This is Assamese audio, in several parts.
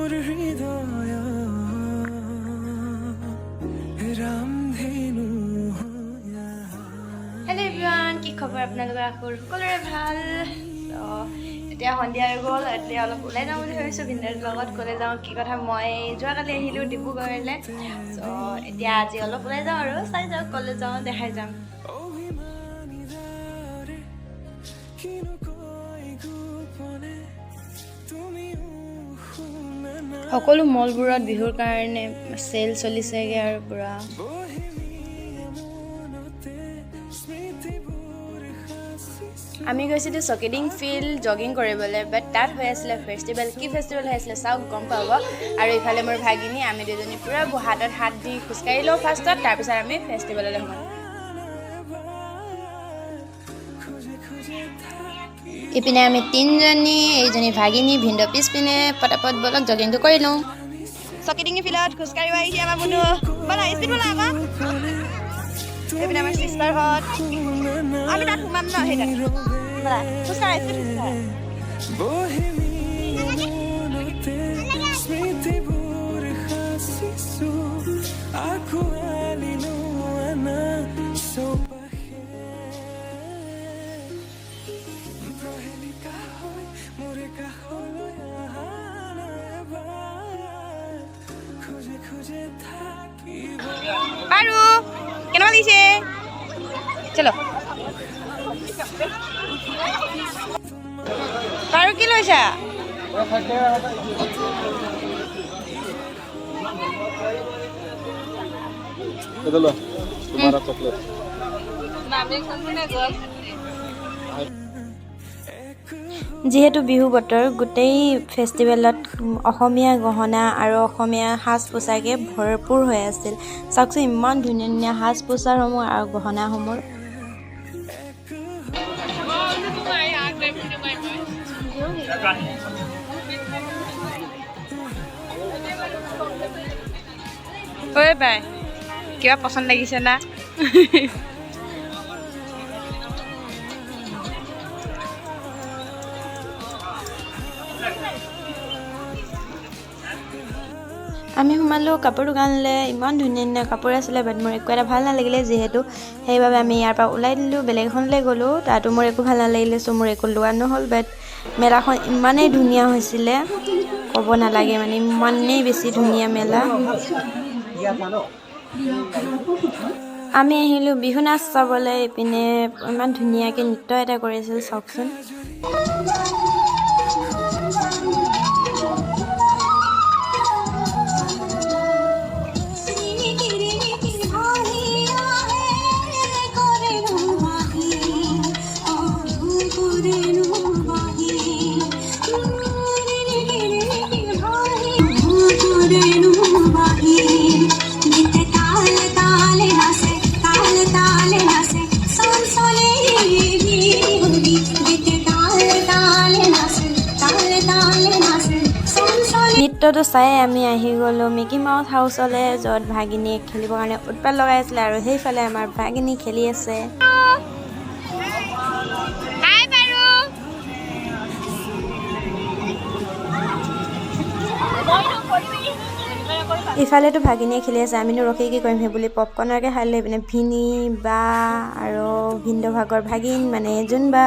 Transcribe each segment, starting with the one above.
Hello everyone, কি খবৰ আপোনালোকৰ সকলোৰে ভাল তো এতিয়া সন্ধিয়া হৈ গ'ল এতিয়া অলপ ওলাই যাওঁ বুলি ভাবিছোঁ ভিন্দাৰ লগত ক'লে যাওঁ কি কথা মই যোৱাকালি আহিলোঁ ডিব্ৰুগড়লৈ তো এতিয়া আজি অলপ ওলাই যাওঁ আৰু চাই যাওঁ ক'লে যাওঁ দেখাই যাম সকলো মলবোৰত বিহুৰ কাৰণে চেল চলিছেগে আৰু পুৰা আমি গৈছিলোঁ চকিডিং ফিল্ড জগিং কৰিবলৈ বাট তাত হৈ আছিলে ফেষ্টিভেল কি ফেষ্টিভেল হৈ আছিলে চাওক গম পাব আৰু ইফালে মোৰ ভাগিনী আমি দুজনী পুৰা হাতত হাত দি খোজকাঢ়ি লওঁ ফাৰ্ষ্টত তাৰপিছত আমি ফেষ্টিভেললৈ সোমাম ইপিনে আমি তিনিজনী এইজনী ভাগিনী ভিন্দ পিছপিনে পটাপট বলক জগিংটো কৰি লওঁ চকিডিং ফিল্ডত খোজকাঢ়িব আহিছে আমাৰ বন্ধু বলা স্পীড বলা আকৌ এইপিনে আমাৰ চিষ্টাৰহঁত আমি তাত সোমাম ন সেইকাৰণে বলা খোজকাঢ়া paru kenapa dice chalo paru ki loisa ये लो तुम्हारा चॉकलेट যেহেতু বিহু বতৰ গোটেই ফেষ্টিভেলত অসমীয়া গহনা আৰু অসমীয়া সাজ পোছাকে ভৰপূৰ হৈ আছিল চাওকচোন ইমান ধুনীয়া ধুনীয়া সাজ পোছাকসমূহ আৰু গহনাসমূহ ঐ বাই কিবা পছন্দ লাগিছে না আমি সোমালোঁ কাপোৰ দোকানলৈ ইমান ধুনীয়া ধুনীয়া কাপোৰ আছিলে বাট মোৰ একো এটা ভাল নালাগিলে যিহেতু সেইবাবে আমি ইয়াৰ পৰা ওলাই দিলোঁ বেলেগ এখনলৈ গ'লোঁ তাতো মোৰ একো ভাল নালাগিলে চ' মোৰ একো লোৱা নহ'ল বাট মেলাখন ইমানেই ধুনীয়া হৈছিলে ক'ব নালাগে মানে ইমানেই বেছি ধুনীয়া মেলা আমি আহিলোঁ বিহু নাচ চাবলৈ ইপিনে ইমান ধুনীয়াকৈ নৃত্য এটা কৰিছিল চাওকচোন নৃত্যটো চাই আমি আহি গ'লোঁ মিকি মাউথ হাউচলৈ য'ত ভাগিনীয়ে খেলিবৰ কাৰণে উৎপাত লগাই আছিলে আৰু সেইফালে আমাৰ ভাগিনী খেলি আছে ইফালেতো ভাগিনীয়ে খেলি আছে আমিনো ৰখি কি কৰিম সেই বুলি পপকৰ্ণকে খাই লৈ পিনে ভিনি বা আৰু ভিন্দ ভাগৰ ভাগিন মানে যোন বা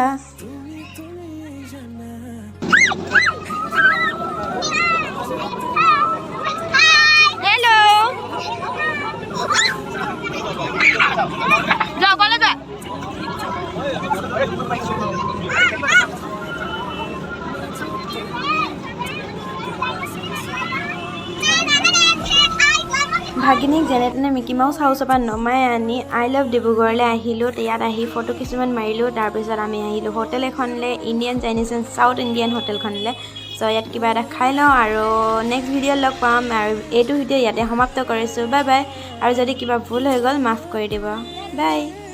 ভাগিনীক যেনে তেনে মিকি মাউচ হাউচৰ পৰা নমাই আনি আই লাভ ডিব্ৰুগড়লৈ আহিলোঁ ইয়াত আহি ফটো কিছুমান মাৰিলোঁ তাৰপিছত আমি আহিলোঁ হোটেল এখনলৈ Indian Chinese and South Indian হোটেলখনলৈ চ' ইয়াত কিবা এটা খাই লওঁ আৰু নেক্সট ভিডিঅ'ত লগ পাম আৰু এইটো ভিডিঅ' ইয়াতে সমাপ্ত কৰিছোঁ বাই বাই আৰু যদি কিবা ভুল হৈ গ'ল মাফ কৰি দিব বাই